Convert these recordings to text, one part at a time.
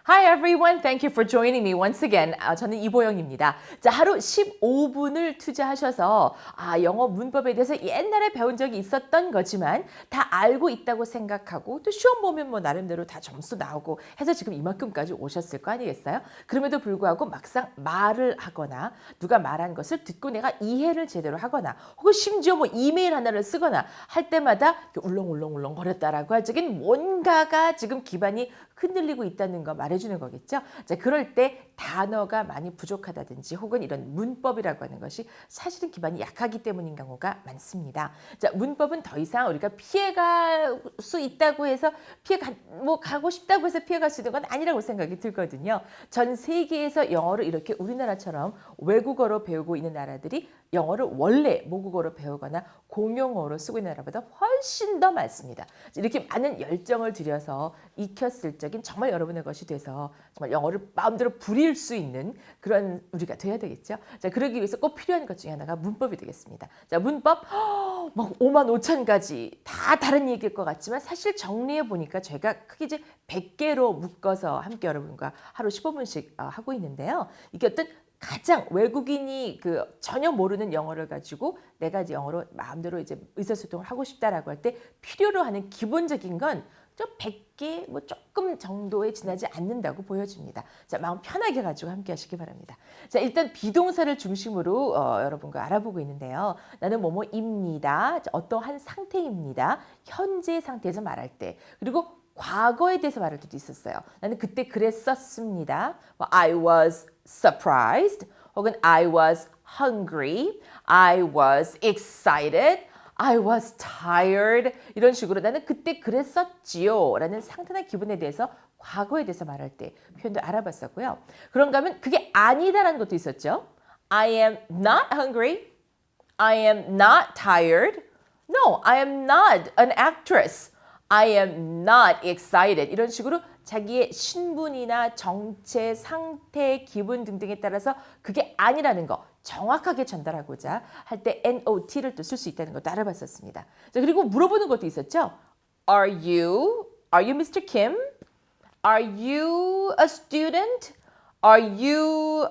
Hi everyone, thank you for joining me once again. 저는 이보영입니다. 자, 하루 15분을 투자하셔서 영어 문법에 대해서 옛날에 배운 적이 있었던 거지만 다 알고 있다고 생각하고 또 시험 보면 뭐 나름대로 다 점수 나오고 해서 지금 이만큼까지 오셨을 거 아니겠어요? 그럼에도 불구하고 막상 말을 하거나 누가 말한 것을 듣고 내가 이해를 제대로 하거나 혹은 심지어 뭐 이메일 하나를 쓰거나 할 때마다 울렁울렁울렁 거렸다라고 할 적엔 뭔가가 지금 기반이 흔들리고 있다는 거 말해주는 거겠죠. 자, 그럴 때 단어가 많이 부족하다든지 혹은 이런 문법이라고 하는 것이 사실은 기반이 약하기 때문인 경우가 많습니다. 자, 문법은 더 이상 우리가 피해갈 수 있다고 해서 가고 싶다고 해서 피해갈 수 있는 건 아니라고 생각이 들거든요. 전 세계에서 영어를 이렇게 우리나라처럼 외국어로 배우고 있는 나라들이 영어를 원래 모국어로 배우거나 공용어로 쓰고 있는 나라보다 훨씬 더 많습니다. 이렇게 많은 열정을 들여서 익혔을 적인 정말 여러분의 것이 돼서 정말 영어를 마음대로 부릴 수 있는 그런 우리가 돼야 되겠죠. 자, 그러기 위해서 꼭 필요한 것 중에 하나가 문법이 되겠습니다. 자, 문법 막 5만 5천 가지 다 다른 얘기일 것 같지만 사실 정리해 보니까 제가 크게 이제 100개로 묶어서 함께 여러분과 하루 15분씩 하고 있는데요. 이게 어떤 가장 외국인이 전혀 모르는 영어를 가지고 내가 이제 영어로 마음대로 이제 의사소통을 하고 싶다라고 할 때 필요로 하는 기본적인 건 좀 100개 뭐 조금 정도에 지나지 않는다고 보여집니다. 자, 마음 편하게 가지고 함께 하시기 바랍니다. 자, 일단 비동사를 중심으로 여러분과 알아보고 있는데요. 나는 뭐뭐입니다. 어떠한 상태입니다. 현재 상태에서 말할 때. 그리고 과거에 대해서 말할 때도 있었어요. 나는 그때 그랬었습니다. I was surprised 혹은 I was hungry, I was excited, I was tired 이런 식으로 나는 그때 그랬었지요 라는 상태나 기분에 대해서 과거에 대해서 말할 때 표현도 알아봤었고요. 그런가 하면 그게 아니다라는 것도 있었죠. I am not hungry, I am not tired, no, I am not an actress. I am not excited. 이런 식으로 자기의 신분이나 정체, 상태, 기분 등등에 따라서 그게 아니라는 거 정확하게 전달하고자 할 때 NOT를 또 쓸 수 있다는 것도 알아봤었습니다. 자, 그리고 물어보는 것도 있었죠. Are you Mr. Kim? Are you a student? Are you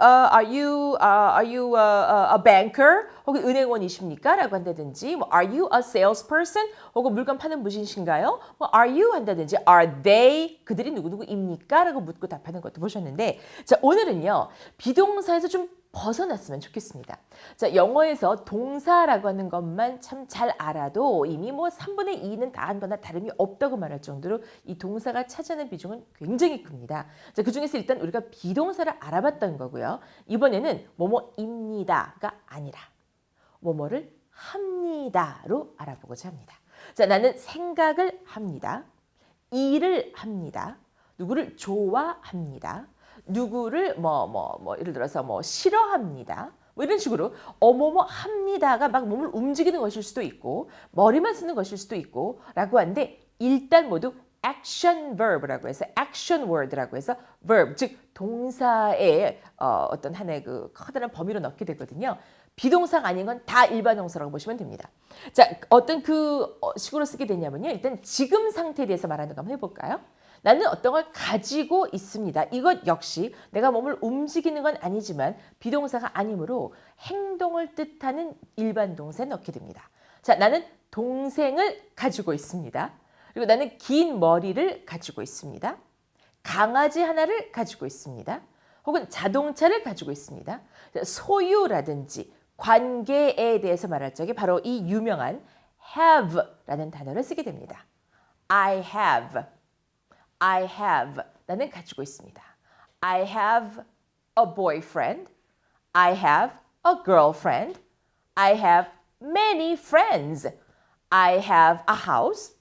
a banker? 혹은 은행원이십니까? 라고 한다든지 Are you a salesperson? 혹은 물건 파는 분이신가요? Are you? 한다든지 Are they? 그들이 누구누구입니까? 라고 묻고 답하는 것도 보셨는데 자, 오늘은요. 비동사에서 좀 벗어났으면 좋겠습니다. 자, 영어에서 동사라고 하는 것만 참 잘 알아도 이미 뭐 3분의 2는 다 한 거나 다름이 없다고 말할 정도로 이 동사가 차지하는 비중은 굉장히 큽니다. 자, 그중에서 일단 우리가 비동사를 알아봤던 거고요. 이번에는 뭐뭐입니다가 아니라 뭐뭐를 합니다로 알아보고자 합니다. 자, 나는 생각을 합니다. 일을 합니다. 누구를 좋아합니다. 누구를 예를 들어서 싫어합니다. 뭐 이런 식으로 뭐뭐 합니다가 막 몸을 움직이는 것일 수도 있고 머리만 쓰는 것일 수도 있고 라고 하는데 일단 모두 action verb라고 해서 action word라고 해서 verb 즉 동사의 어떤 하나의 커다란 범위로 넣게 되거든요. 비동사가 아닌 건 다 일반 동사라고 보시면 됩니다. 자, 어떤 식으로 쓰게 되냐면요. 일단 지금 상태에 대해서 말하는 거 한번 해볼까요? 나는 어떤 걸 가지고 있습니다. 이것 역시 내가 몸을 움직이는 건 아니지만 비동사가 아니므로 행동을 뜻하는 일반 동사에 넣게 됩니다. 자, 나는 동생을 가지고 있습니다. 그리고 나는 긴 머리를 가지고 있습니다. 강아지 하나를 가지고 있습니다. 혹은 자동차를 가지고 있습니다. 소유라든지 관계에 대해서 말할 적에 바로 이 유명한 have라는 단어를 쓰게 됩니다. I have. 나는 가지고 있습니다. I have a boyfriend. I have a girlfriend. I have many friends. I have a house.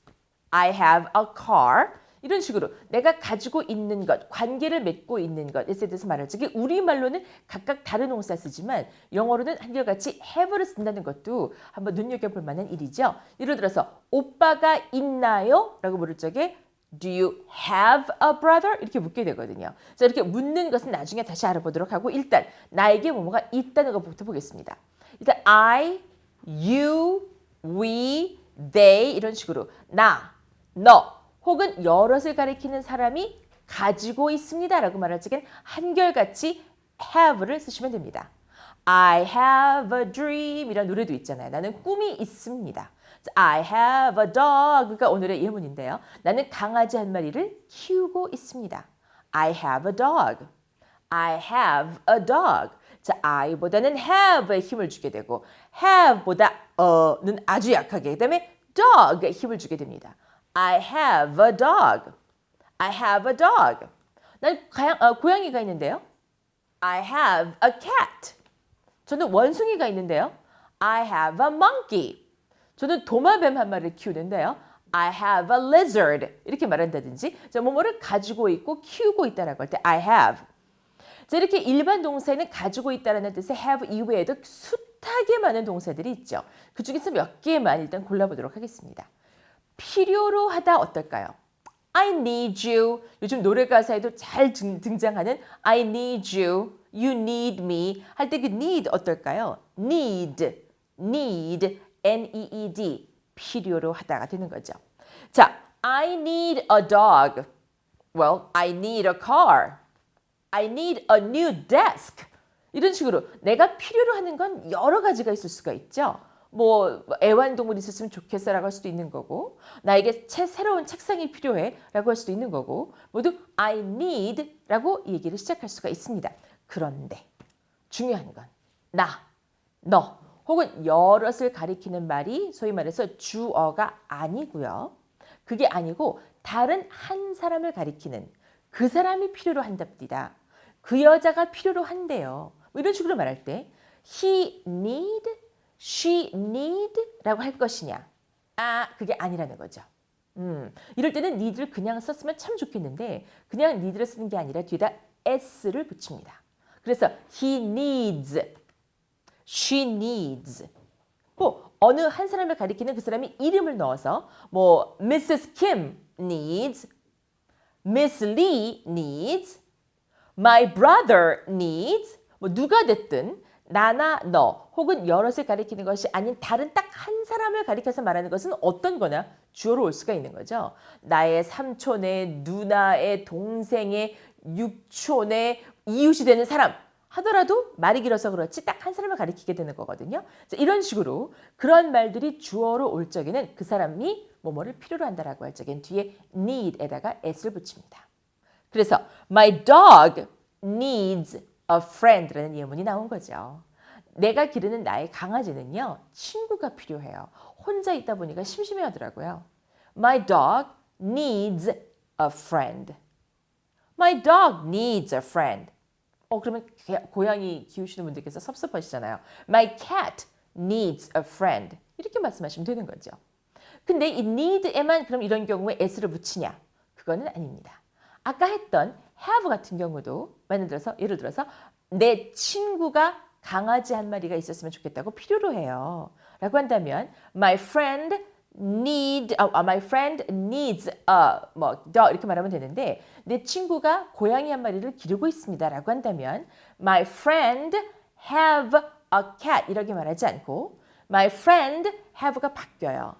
I have a car. 이런 식으로 내가 가지고 있는 것, 관계를 맺고 있는 것에 대해서 말할 적에 우리말로는 각각 다른 동사 쓰지만 영어로는 한결같이 have를 쓴다는 것도 한번 눈여겨볼 만한 일이죠. 예를 들어서 오빠가 있나요? 라고 물을 적에 Do you have a brother? 이렇게 묻게 되거든요. 자, 이렇게 묻는 것은 나중에 다시 알아보도록 하고 일단 나에게 뭐뭐가 있다는 것부터 보겠습니다. 일단 I, you, we, they 이런 식으로 나, 너 혹은 여럿을 가리키는 사람이 가지고 있습니다 라고 말할 적엔 한결같이 have를 쓰시면 됩니다. I have a dream 이런 노래도 있잖아요. 나는 꿈이 있습니다. I have a dog가 오늘의 예문인데요. 나는 강아지 한 마리를 키우고 있습니다. I have a dog. I have a dog. 자, I보다는 have에 힘을 주게 되고 have보다 는 아주 약하게 그다음에 dog에 힘을 주게 됩니다. I have a dog. I have a dog. 난 고양이가 있는데요. I have a cat. 저는 원숭이가 있는데요. I have a monkey. 저는 도마뱀 한 마리를 키우는데요. I have a lizard. 이렇게 말한다든지 뭐뭐를 가지고 있고 키우고 있다라고 할 때 I have. 자, 이렇게 일반 동사에는 가지고 있다라는 뜻의 have 이외에도 숱하게 많은 동사들이 있죠. 그중에서 몇 개만 일단 골라보도록 하겠습니다. 필요로 하다 어떨까요? I need you. 요즘 노래 가사에도 잘 등장하는 I need you, you need me 할 때 그 need 어떨까요? need, N-E-E-D 필요로 하다가 되는 거죠. 자, I need a dog. Well, I need a car. I need a new desk. 이런 식으로 내가 필요로 하는 건 여러 가지가 있을 수가 있죠. 애완동물이 있었으면 좋겠어라고 할 수도 있는 거고 나에게 새로운 책상이 필요해 라고 할 수도 있는 거고 모두 I need 라고 얘기를 시작할 수가 있습니다. 그런데 중요한 건 나, 너 혹은 여럿을 가리키는 말이 소위 말해서 주어가 아니고요. 그게 아니고 다른 한 사람을 가리키는 그 사람이 필요로 한답니다. 그 여자가 필요로 한대요. 이런 식으로 말할 때 he need, she need 라고 할 것이냐. 그게 아니라는 거죠. 이럴 때는 need를 그냥 썼으면 참 좋겠는데 그냥 need를 쓰는 게 아니라 뒤에다 s를 붙입니다. 그래서 he needs, she needs. 어느 한 사람을 가리키는 그 사람이 이름을 넣어서 Mrs. Kim needs, Miss Lee needs, my brother needs. 누가 됐든 나나 너 혹은 여럿을 가리키는 것이 아닌 다른 딱 한 사람을 가리켜서 말하는 것은 어떤 거나 주어로 올 수가 있는 거죠. 나의 삼촌의 누나의 동생의 육촌의 이웃이 되는 사람 하더라도 말이 길어서 그렇지 딱 한 사람을 가리키게 되는 거거든요. 이런 식으로 그런 말들이 주어로 올 적에는 그 사람이 뭐뭐를 필요로 한다라고 할 적엔 뒤에 need에다가 s를 붙입니다. 그래서 my dog needs a friend라는 예문이 나온 거죠. 내가 기르는 나의 강아지는요. 친구가 필요해요. 혼자 있다 보니까 심심해하더라고요. My dog needs a friend. My dog needs a friend. 그러면 고양이 키우시는 분들께서 섭섭하시잖아요. My cat needs a friend. 이렇게 말씀하시면 되는 거죠. 근데 이 need에만 그럼 이런 경우에 s를 붙이냐? 그거는 아닙니다. 아까 했던 have 같은 경우도 예를 들어서 내 친구가 강아지 한 마리가 있었으면 좋겠다고 필요로 해요. 라고 한다면 my friend needs a dog 이렇게 말하면 되는데 내 친구가 고양이 한 마리를 기르고 있습니다. 라고 한다면 my friend have a cat 이렇게 말하지 않고 my friend have가 바뀌어요.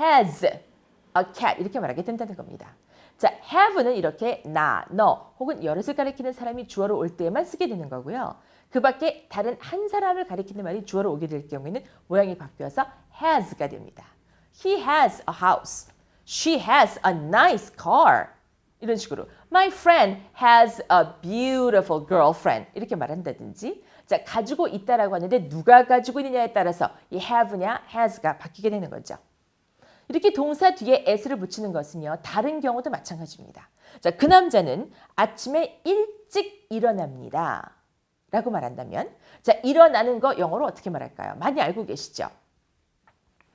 has a cat 이렇게 말하게 된다는 겁니다. 자, have는 이렇게 나, 너 혹은 여럿을 가리키는 사람이 주어로 올 때에만 쓰게 되는 거고요. 그 밖에 다른 한 사람을 가리키는 말이 주어로 오게 될 경우에는 모양이 바뀌어서 has가 됩니다. He has a house. She has a nice car. 이런 식으로 My friend has a beautiful girlfriend. 이렇게 말한다든지 자, 가지고 있다라고 하는데 누가 가지고 있느냐에 따라서 이 have냐 has가 바뀌게 되는 거죠. 이렇게 동사 뒤에 s를 붙이는 것은요. 다른 경우도 마찬가지입니다. 자, 그 남자는 아침에 일찍 일어납니다. 라고 말한다면 자, 일어나는 거 영어로 어떻게 말할까요? 많이 알고 계시죠?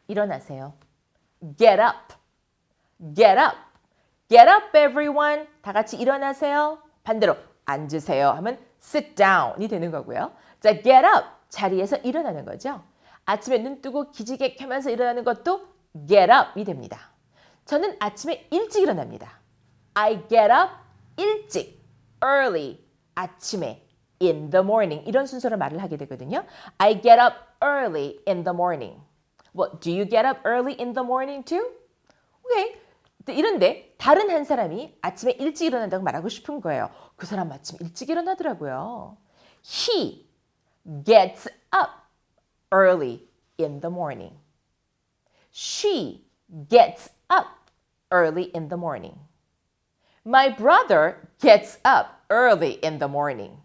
일어나세요. Get up. Get up. Get up everyone. 다 같이 일어나세요. 반대로 앉으세요 하면 sit down이 되는 거고요. 자, get up. 자리에서 일어나는 거죠. 아침에 눈 뜨고 기지개 켜면서 일어나는 것도 get up이 됩니다. 저는 아침에 일찍 일어납니다. I get up 일찍, early, 아침에, in the morning 이런 순서로 말을 하게 되거든요. I get up early in the morning. Well, do you get up early in the morning too? Okay. 이런데 다른 한 사람이 아침에 일찍 일어난다고 말하고 싶은 거예요. 그 사람 아침 일찍 일어나더라고요. He gets up early in the morning. She gets up early in the morning. My brother gets up early in the morning.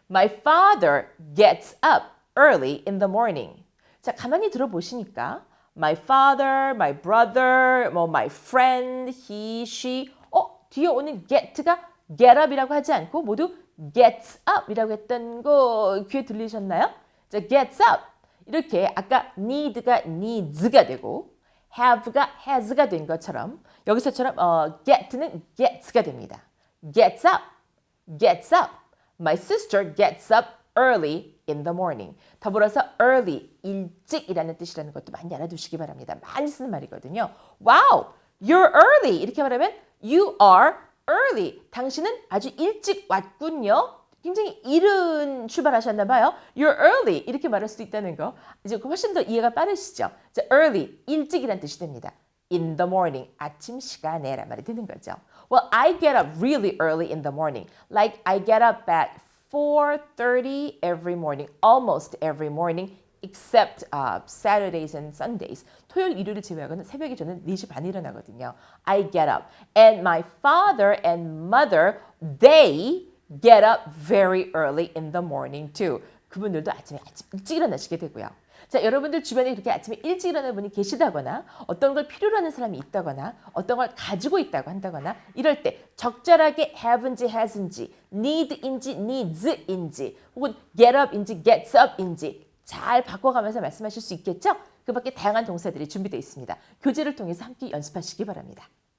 My father gets up early in the morning. 자, 가만히 들어보시니까 my father, my brother, my friend, he, she 뒤에 오는 get가 get up이라고 하지 않고 모두 gets up이라고 했던 거 귀에 들리셨나요? 자, gets up. 이렇게 아까 need가 needs가 되고 have가 has가 된 것처럼 여기서처럼 get는 gets가 됩니다. gets up, gets up. My sister gets up early in the morning. 더불어서 early, 일찍이라는 뜻이라는 것도 많이 알아두시기 바랍니다. 많이 쓰는 말이거든요. Wow, you're early. 이렇게 말하면 you are early. 당신은 아주 일찍 왔군요. 굉장히 이른 출발하셨나 봐요. You're early. 이렇게 말할 수도 있다는 거. 이제 훨씬 더 이해가 빠르시죠? 자, early, 일찍이라는 뜻이 됩니다. In the morning, 아침 시간에 라는 말이 되는 거죠. Well, I get up really early in the morning. Like I get up at 4:30 every morning, almost every morning, except Saturdays and Sundays. 토요일, 일요일을 제외하고는 새벽에 저는 4시 반에 일어나거든요. I get up. And my father and mother, they get up very early in the morning too. 그분들도 아침에 일찍 일어나시게 되고요. 자, 여러분들 주변에 그렇게 아침에 일찍 일어나는 분이 계시다거나 어떤 걸 필요로 하는 사람이 있다거나 어떤 걸 가지고 있다고 한다거나 이럴 때 적절하게 have인지 has인지 need인지 needs인지 혹은 get up인지 gets up인지 잘 바꿔가면서 말씀하실 수 있겠죠? 그 밖에 다양한 동사들이 준비되어 있습니다. 교재를 통해서 함께 연습하시기 바랍니다.